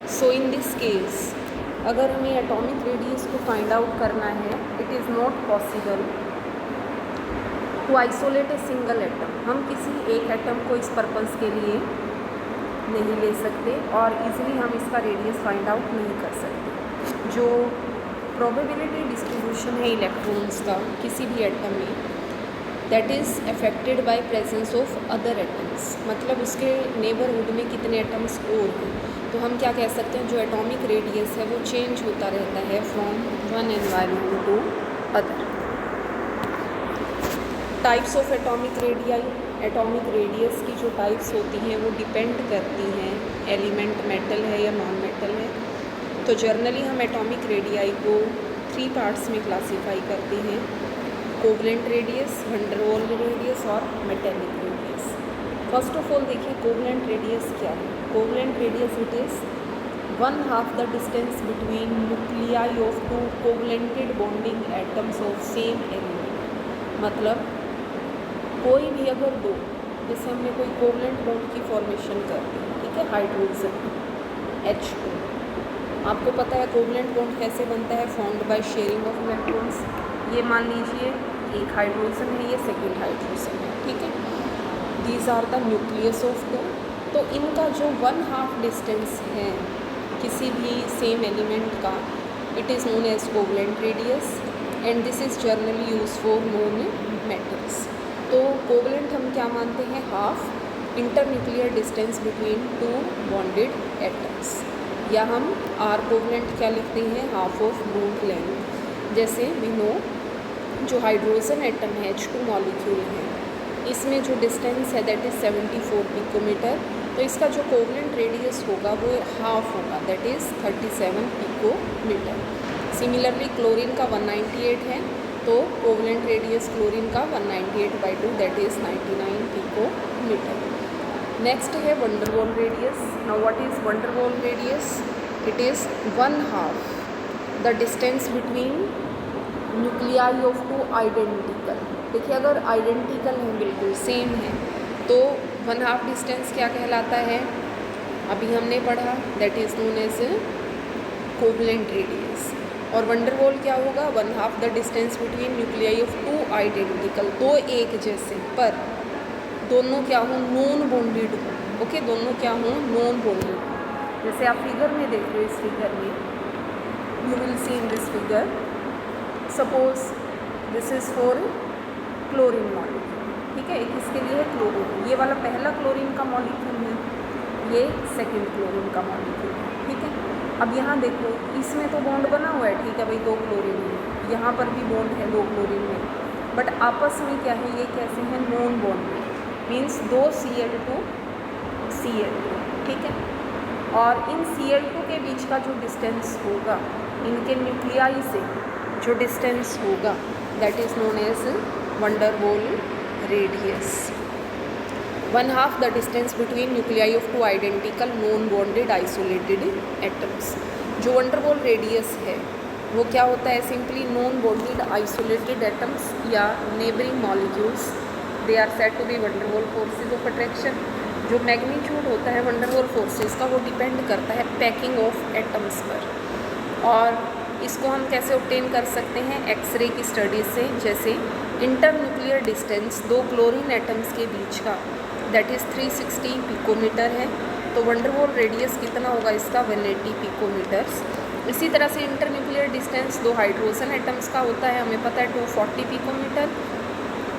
So in this case अगर हमें atomic radius को फाइंड आउट करना है, it is not possible to isolate a single atom. हम किसी एक एटम को इस पर्पज़ के लिए नहीं ले सकते और इजीली हम इसका रेडियस फाइंड आउट नहीं कर सकते। जो प्रोबेबिलिटी डिस्ट्रीब्यूशन है इलेक्ट्रॉन्स का किसी भी एटम में, that is affected by presence of other atoms, मतलब उसके नेबरहुड में कितने एटम्स और हैं। तो हम क्या कह सकते हैं, जो एटॉमिक रेडियस है वो चेंज होता रहता है from one environment to other. Types of atomic radii, atomic radius की जो टाइप्स होती हैं वो डिपेंड करती हैं एलिमेंट मेटल है या नॉन मेटल है। तो जर्नली हम एटॉमिक रेडियाई को 3 पार्ट्स में क्लासीफाई करते हैं, covalent radius, van der Waals radius और metallic radius. First of all देखिए कोवलेंट रेडियस क्या है। Covalent radius it is 1/2 the distance between nuclei of 2 covalented bonding atoms of same element. मतलब कोई भी अगर दो, जैसे हमने कोई कोवलेंट बॉन्ड की फॉर्मेशन कर दी, ठीक है, हाइड्रोजन H2, आपको पता है कोवलेंट बॉन्ड कैसे बनता है, formed by sharing of electrons. ये मान लीजिए एक हाइड्रोजन है, ये सेकेंड हाइड्रोजन है, ठीक है, these are the nucleus of 2। तो इनका जो 1/2 डिस्टेंस है किसी भी सेम एलिमेंट का, it is known as covalent radius and this is generally use for non metals. तो कोवलेंट हम क्या मानते हैं, half internuclear distance between 2 bonded atoms, या हम आर कोवलेंट क्या लिखते हैं, हाफ ऑफ बॉन्ड लेंथ। जैसे वी नो जो हाइड्रोजन एटम है H2 मॉलिक्यूल है, इसमें जो डिस्टेंस है दैट इज़ 74 पिकोमीटर। तो इसका जो कोवलेंट रेडियस होगा वो हाफ होगा, that is 37 picometre. Similarly chlorine का 198 है, तो कोवलेंट रेडियस क्लोरीन का 198/2 दैट इज़ 99 पिकोमीटर। नेक्स्ट है van der Waals radius. Now what is van der Waals radius, it is 1/2 the distance between nuclei of 2 identical. देखिए अगर identical हैं, बिल्कुल same है, तो 1/2 डिस्टेंस क्या कहलाता है, अभी हमने पढ़ा, that is known as covalent radius. और वैन डर वाल्स क्या होगा, 1/2 the distance between nuclei of 2 identical, दो एक जैसे पर दोनों क्या हों, नॉन बॉन्डेड हो। ओके, दोनों क्या हों, नॉन बॉन्डेड। जैसे आप फिगर में देख रहे हो, इस फिगर में you will see in this figure, suppose this is for chlorine molecule, ठीक है, एक इसके लिए है क्लोरीन, ये वाला पहला क्लोरीन का मॉलिक्यूल है, ये सेकंड क्लोरीन का मॉलिक्यूल है, ठीक है। अब यहाँ देखो, इसमें तो बॉन्ड बना हुआ है, ठीक है भाई, 2 क्लोरीन है, यहाँ पर भी बॉन्ड है 2 क्लोरीन में, बट आपस में क्या है, ये कैसे हैं, non bond, means 2 Cl2 Cl2, ठीक है। और इन Cl2 के बीच का जो डिस्टेंस होगा, इनके न्यूक्लियाई से जो डिस्टेंस होगा, that is known as van der Waals radius. 1/2 the distance between nuclei of 2 identical non bonded isolated atoms. जो वैन डर वाल्स रेडियस है वो क्या होता है, simply non bonded isolated atoms या neighbouring molecules, they are said to be van der Waals forces of attraction. जो magnitude होता है वैन डर वाल्स फोर्सेज का, वो डिपेंड करता है पैकिंग ऑफ एटम्स पर। और इसको हम कैसे ऑब्टेन कर सकते हैं, एक्सरे की स्टडी से। जैसे इंटरन्यूक्लियर डिस्टेंस 2 क्लोरीन एटम्स के बीच का, दैट इज़ 360 पिकोमीटर है, तो वैन डर वाल्स रेडियस कितना होगा इसका, 180 पिकोमीटर्स। इसी तरह से इंटरन्यूक्लियर डिस्टेंस 2 हाइड्रोजन एटम्स का होता है, हमें पता है 240 पिकोमीटर,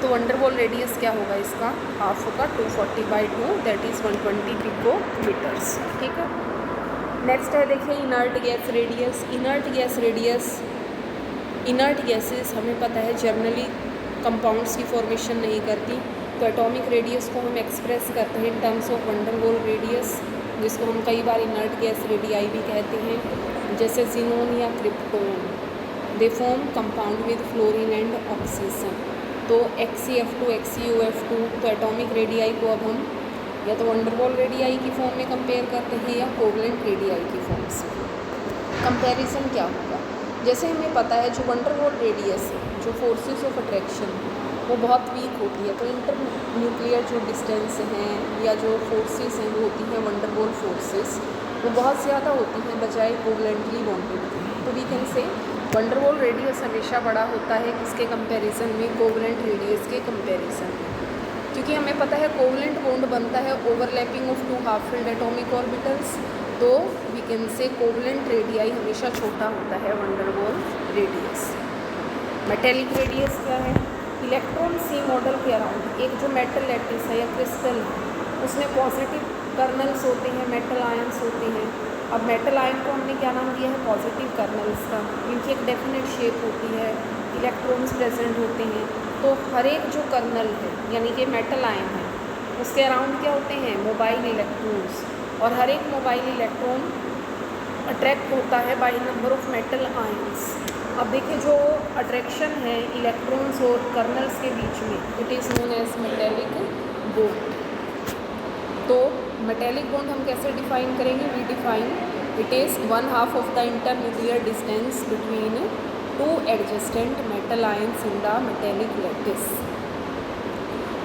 तो वैन डर वाल्स रेडियस क्या होगा इसका, हाफ होगा, 240/2 दैट इज़ 120 पिकोमीटर्स, ठीक है। नेक्स्ट है देखिए inert gas radius. Inert gas radius, inert gases हमें पता है जर्नली कंपाउंड्स की फॉर्मेशन नहीं करती, तो एटॉमिक रेडियस को हम एक्सप्रेस करते हैं in terms of van der Waals radius, जिसको हम कई बार इनर्ट गैस रेडियाई भी कहते हैं। जैसे जिनोन या krypton, they form compound with fluorine and oxygen, तो XeF2 XeOF2। तो एटॉमिक रेडियाई को अब हम या तो वैन डर वाल्स रेडियाई की फॉर्म में कंपेयर करते हैं या कोवलेंट रेडियाई की फॉर्म से। कंपैरिजन क्या होगा, जैसे हमें पता है जो वैन डर वाल्स रेडियस है, जो फोर्सेस ऑफ अट्रैक्शन वो बहुत वीक होती है, तो इंटर न्यूक्लियर जो डिस्टेंस हैं या जो फोर्सेस हैं वो होती हैं वैन डर वाल्स फोर्सेस, वो बहुत ज़्यादा होती हैं बजाय कोवलेंटली बॉन्डेड के। तो वी कैन से वन डर वाल रेडियस हमेशा बड़ा होता है किसके कंपैरिजन में, कोवलेंट रेडियस के कंपैरिजन में, क्योंकि हमें पता है कोवलेंट बॉन्ड बनता है overlapping of 2 half filled atomic orbitals. तो we can say covalent radii हमेशा छोटा होता है one der Waals radius. Metallic radius क्या है? इलेक्ट्रॉन सी मॉडल के अराउंड एक जो मेटल लैटिस है या क्रिस्टल है उसमें पॉजिटिव कर्नल्स होते हैं, मेटल आयंस होते हैं। अब मेटल आयन को हमने क्या नाम दिया है? पॉजिटिव कर्नल्स का। इनकी एक डेफिनेट शेप होती है, इलेक्ट्रॉन्स प्रेजेंट होते हैं। तो हर एक जो कर्नल है यानी कि मेटल आयन है उसके अराउंड क्या होते हैं? Mobile electrons. और हर एक मोबाइल इलेक्ट्रॉन अट्रैक्ट होता है by number of metal ions. अब देखिए जो अट्रैक्शन है इलेक्ट्रॉन्स और कर्नल्स के बीच में, it is known as metallic bond. तो मेटेलिक बॉन्ड हम कैसे डिफाइन करेंगे? We define it is 1/2 of the internuclear distance between 2 adjacent metal ions in the metallic lattice.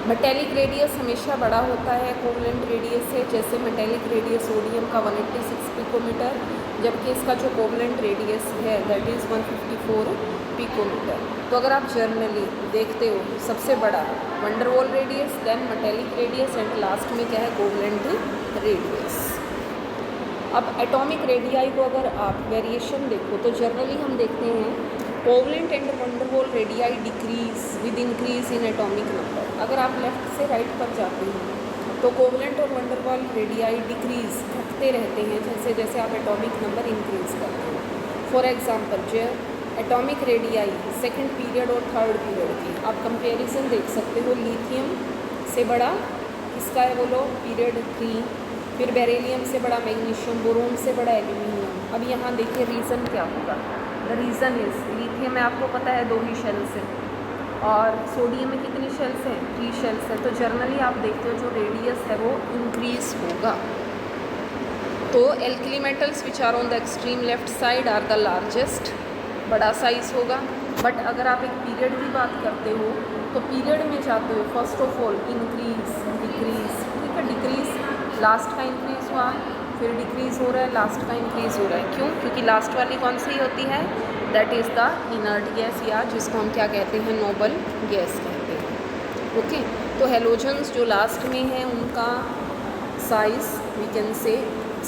Metallic radius हमेशा बड़ा होता है कोवलेंट रेडियस से। जैसे मेटेलिक रेडियस सोडियम का 186 पिकोमीटर, जबकि इसका जो कोवलेंट रेडियस है दैट इज़ 154 पिकोमीटर। तो अगर आप जर्नली देखते हो सबसे बड़ा van der Waals radius, then metallic radius and last में क्या है? Covalent radius. अब एटॉमिक रेडियाई को अगर आप वेरिएशन देखो तो जर्नली हम देखते हैं कोवलेंट एंड वन डर वाल radii decrease with increase in atomic number. अगर आप लेफ्ट से राइट पर जाते हैं तो कोवलेंट और वन डर वाल रेडियाई डिक्रीज घटते रहते हैं जैसे जैसे आप एटॉमिक नंबर इंक्रीज करते हैं। फॉर एग्जांपल जो एटॉमिक रेडियाई सेकंड पीरियड और थर्ड पीरियड की आप कंपैरिजन देख सकते हो। लिथियम से बड़ा किसका है बोलो? पीरियड 3। फिर बेरिलियम से बड़ा मैग्नीशियम, बोरोन से बड़ा एल्यूमिनियम। अब यहाँ देखिए रीज़न क्या होगा? द रीज़न इज़ लिथियम में आपको पता है 2 ही शेल्स हैं और सोडियम में कितनी शेल्स हैं? 3 शेल्स हैं। तो जर्नली आप देखते हो जो रेडियस है वो इंक्रीज होगा। तो alkali metals which are on the extreme left side are the largest, बड़ा साइज़ होगा। बट अगर आप एक पीरियड की बात करते हो तो पीरियड में जाते हो first of all increase decrease, ठीक है? डिक्रीज लास्ट का इंक्रीज हुआ, फिर डिक्रीज़ हो रहा है, लास्ट का इंक्रीज़ हो रहा है। क्यों? क्योंकि लास्ट वाली कौन सी होती है? That is the inert gas, या जिसको हम क्या कहते हैं? नोबल गैस कहते हैं। ओके, तो हेलोजन्स जो लास्ट में हैं उनका size we can say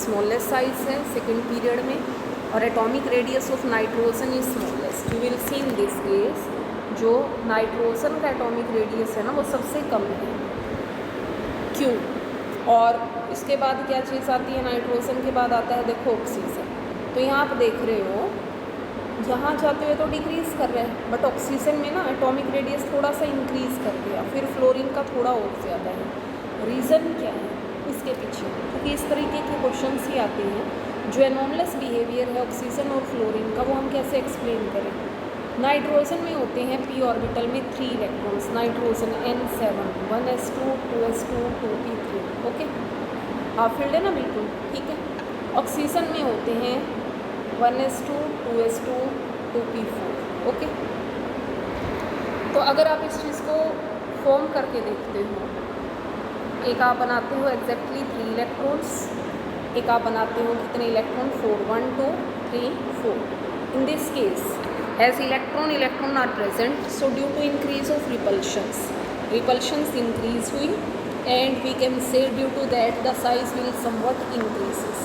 smallest size है सेकेंड पीरियड में, और atomic radius of nitrogen is smallest. You will see in this case जो नाइट्रोजन का एटॉमिक रेडियस है ना वो सबसे कम है। क्यों? और इसके बाद क्या चीज़ आती है? नाइट्रोजन के बाद आता है देखो ऑक्सीजन। तो यहाँ आप देख रहे हो यहाँ जाते हुए तो डिक्रीज़ कर रहे हैं, बट ऑक्सीजन में ना एटॉमिक रेडियस थोड़ा सा इंक्रीज़ कर दिया, फिर फ्लोरीन का थोड़ा और ज़्यादा है। रीज़न क्या है इसके पीछे? क्योंकि इस तरीके के क्वेश्चंस ही आते हैं जो एनोमलस बिहेवियर है ऑक्सीजन और फ्लोरीन का, वो हम कैसे एक्सप्लेन करें? नाइट्रोजन में होते हैं पी ऑर्बिटल में 3 electrons, nitrogen N7, 1s2, 2s2, 2p3। Okay, half field है ना बिल्कुल, ठीक है। ऑक्सीजन में होते हैं 1s2, 2s2, 2p4। ओके, तो अगर आप इस चीज़ को फॉर्म करके देखते हो, एक आप बनाते हो एग्जैक्टली 3 इलेक्ट्रॉन्स, एक आप बनाते हो कितने electron? 4, 1 2 3 4। In this case as electron are present, so due to increase of repulsions increase हुई, and we can say due to that the size will somewhat increases.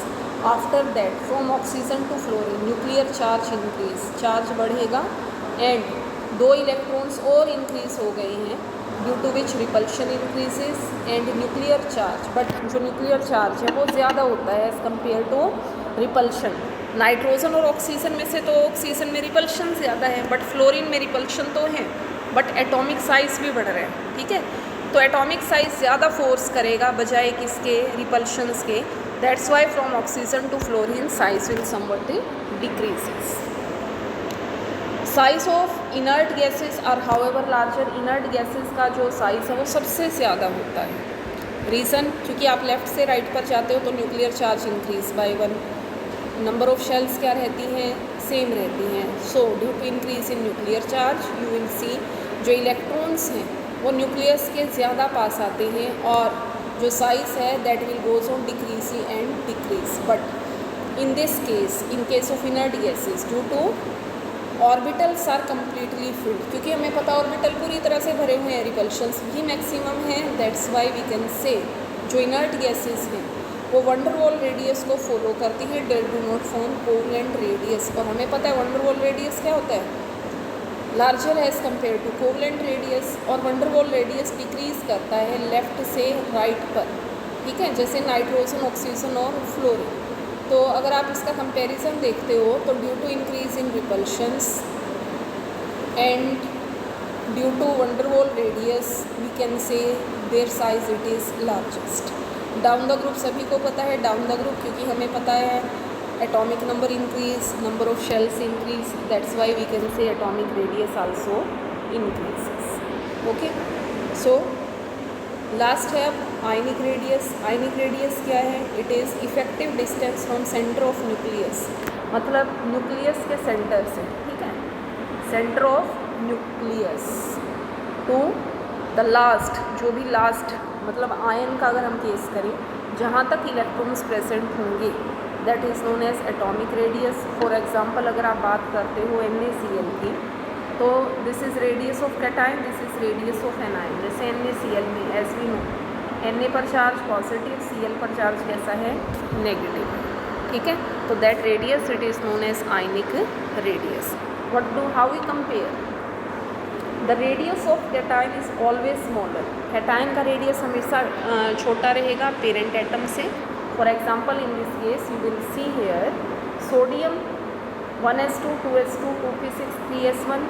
After that from oxygen to fluorine nuclear charge increase, charge बढ़ेगा and 2 electrons और increase हो गए हैं due to which repulsion increases and nuclear charge, but जो nuclear charge है वो ज़्यादा होता है as compared to repulsion. Nitrogen और ऑक्सीजन में से तो ऑक्सीजन में रिपल्शन ज़्यादा है, बट फ्लोरीन में रिपल्शन तो है, बट एटॉमिक साइज़ भी बढ़ रहा है, ठीक है। तो एटॉमिक साइज़ ज़्यादा फोर्स करेगा बजाय किसके? रिपल्शंस के। That's why from oxygen to fluorine size will somewhat decreases. Size of inert gases are however larger. Inert gases का जो साइज़ है वो सबसे ज़्यादा होता है। रीज़न? क्योंकि आप लेफ़्ट से राइट पर जाते हो तो nuclear charge increase by 1, number of shells क्या रहती हैं? सेम रहती हैं। So due to increase in nuclear charge you will see जो इलेक्ट्रॉन्स हैं वो न्यूक्लियस के ज़्यादा पास आते हैं, और जो साइज़ है that will goes on decrease and decrease. But in this case, in case of inert gases, due to orbitals are completely filled, क्योंकि हमें पता ऑर्बिटल पूरी तरह से भरे हुए हैं, रिपल्शंस भी मैक्सिमम हैं, दैट्स वाई वी कैन से जो इनर्ट गैसेस हैं वो वंडरवॉल रेडियस को फॉलो करती हैं, they do not form covalent radius. और हमें पता है वंडरवॉल रेडियस क्या होता है, larger as compare to covalent radius, और वंडरवॉल रेडियस डिक्रीज़ करता है लेफ़्ट से राइट पर, ठीक है, जैसे नाइट्रोजन, ऑक्सीजन और फ्लोरीन। तो अगर आप इसका कंपैरिजन देखते हो तो due to increase in repulsions and due to van der Waals radius we can say their size it is largest. Down the group सभी को पता है, डाउन द ग्रुप क्योंकि हमें पता है atomic number increase, number of shells increase, that's why we can say atomic radius also increases. Okay, so last है अब आयनिक रेडियस। आयनिक रेडियस क्या है, it is effective distance from centre of nucleus, मतलब nucleus के centre से, ठीक है, centre of nucleus to the last, जो भी लास्ट मतलब आयन का अगर हम केस करें जहाँ तक इलेक्ट्रॉन्स प्रेजेंट होंगे, that is known as atomic radius. For example अगर आप बात करते हो NaCl की, तो this is radius of cation, this is radius of anion. जैसे NaCl में एज वी नो Na पर चार्ज पॉजिटिव, Cl पर चार्ज कैसा है, नेगेटिव, ठीक है, तो that radius it is known as ionic radius. What do how we compare, the radius of cation is always smaller. Cation का radius हमेशा छोटा रहेगा पेरेंट एटम से। For example in this case you will see here sodium 1s2 2s2 2p6 3s1,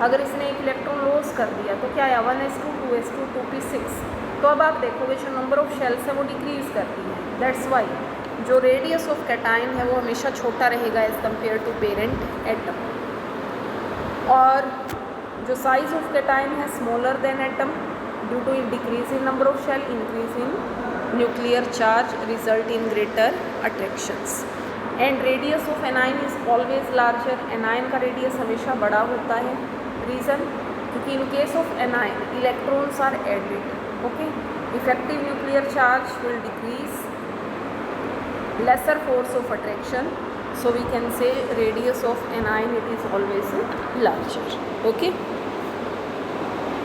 अगर इसने एक electron loss कर दिया तो क्या आया 1s2 2s2 2p6, तो अब आप देखोगे जो नंबर ऑफ शेल्स है वो डिक्रीज़ करती है, दैट्स वाई जो रेडियस ऑफ कैटायन है वो हमेशा छोटा रहेगा as compare to parent atom. और जो साइज ऑफ कैटायन है smaller than atom due to decrease in number of shell, increase in nuclear charge, result in greater attractions. And radius of anion is always larger, anion का radius हमेशा बड़ा होता है। Reason, क्योंकि in case of anion electrons are added, okay, effective nuclear charge will decrease, lesser force of attraction, so we can say radius of anion it is always larger, okay।